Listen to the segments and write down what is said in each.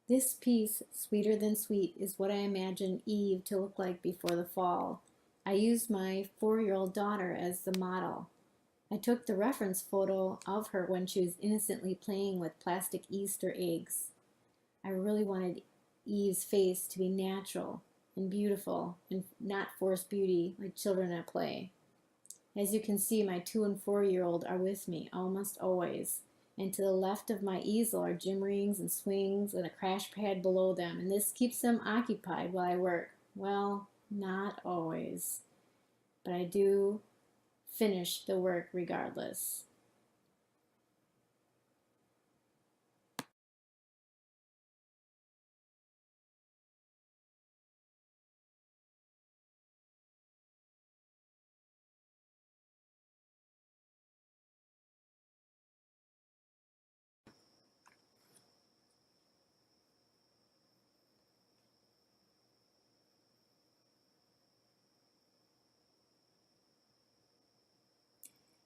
This piece, Sweeter Than Sweet, is what I imagine Eve to look like before the fall. I used my 4-year-old daughter as the model. I took the reference photo of her when she was innocently playing with plastic Easter eggs. I really wanted Eve's face to be natural and beautiful and not forced beauty like children at play. As you can see, my 2 and 4-year-old are with me almost always. And to the left of my easel are gym rings and swings and a crash pad below them, and this keeps them occupied while I work. Well, not always, but I do finish the work regardless.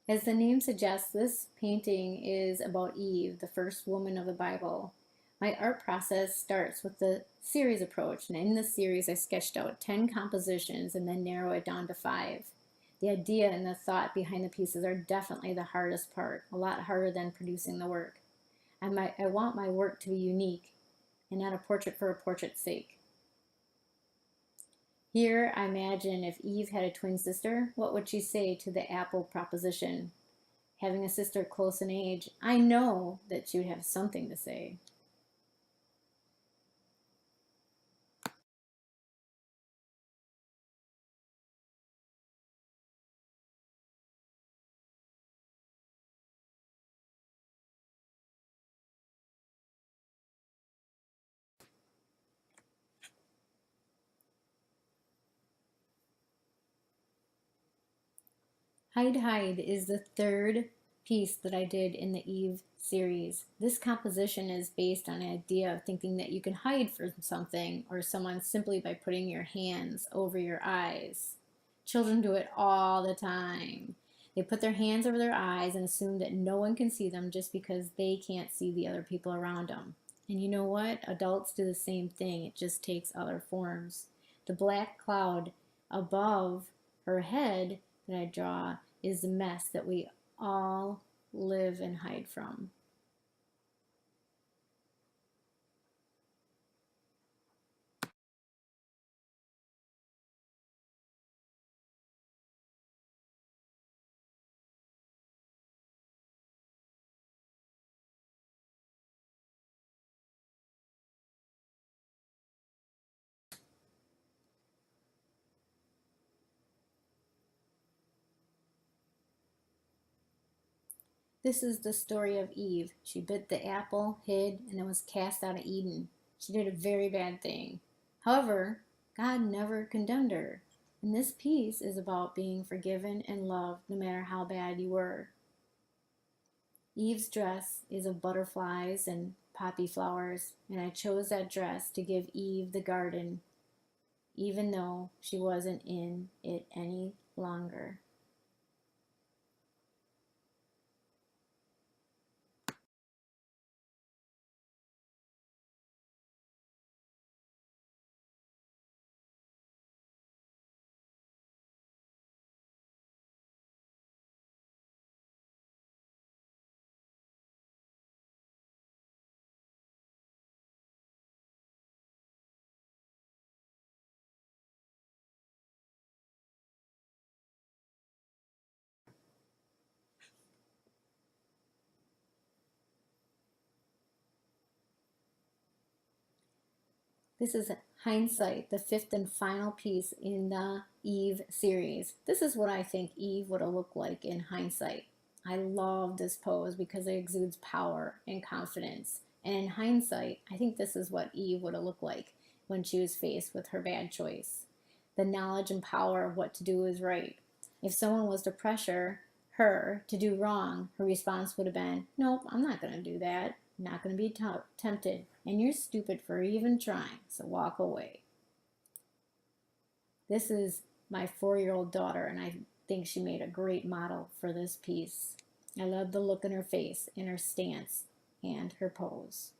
As the name suggests, this painting is about Eve, the first woman of the Bible. My art process starts with the series approach, and in this series I sketched out 10 compositions and then narrow it down to 5. The idea and the thought behind the pieces are definitely the hardest part, a lot harder than producing the work. I want my work to be unique and not a portrait for a portrait's sake. Here, I imagine if Eve had a twin sister, what would she say to the apple proposition? Having a sister close in age, I know that she would have something to say. Hide Hide is the third piece that I did in the Eve series. This composition is based on an idea of thinking that you can hide from something or someone simply by putting your hands over your eyes. Children do it all the time. They put their hands over their eyes and assume that no one can see them just because they can't see the other people around them. And you know what? Adults do the same thing. It just takes other forms. The black cloud above her head that I draw is the mess that we all live and hide from. This is the story of Eve. She bit the apple, hid, and then was cast out of Eden. She did a very bad thing. However, God never condemned her. And this piece is about being forgiven and loved no matter how bad you were. Eve's dress is of butterflies and poppy flowers, and I chose that dress to give Eve the garden, even though she wasn't in it any longer. This is Hindsight, the fifth and final piece in the Eve series. This is what I think Eve would have looked like in hindsight. I love this pose because it exudes power and confidence. And in hindsight, I think this is what Eve would have looked like when she was faced with her bad choice. The knowledge and power of what to do is right. If someone was to pressure her to do wrong, her response would have been, nope, I'm not going to do that. I'm not going to be tempted. And you're stupid for even trying, so walk away. This is my 4-year-old daughter, and I think she made a great model for this piece. I love the look in her face, in her stance, and her pose.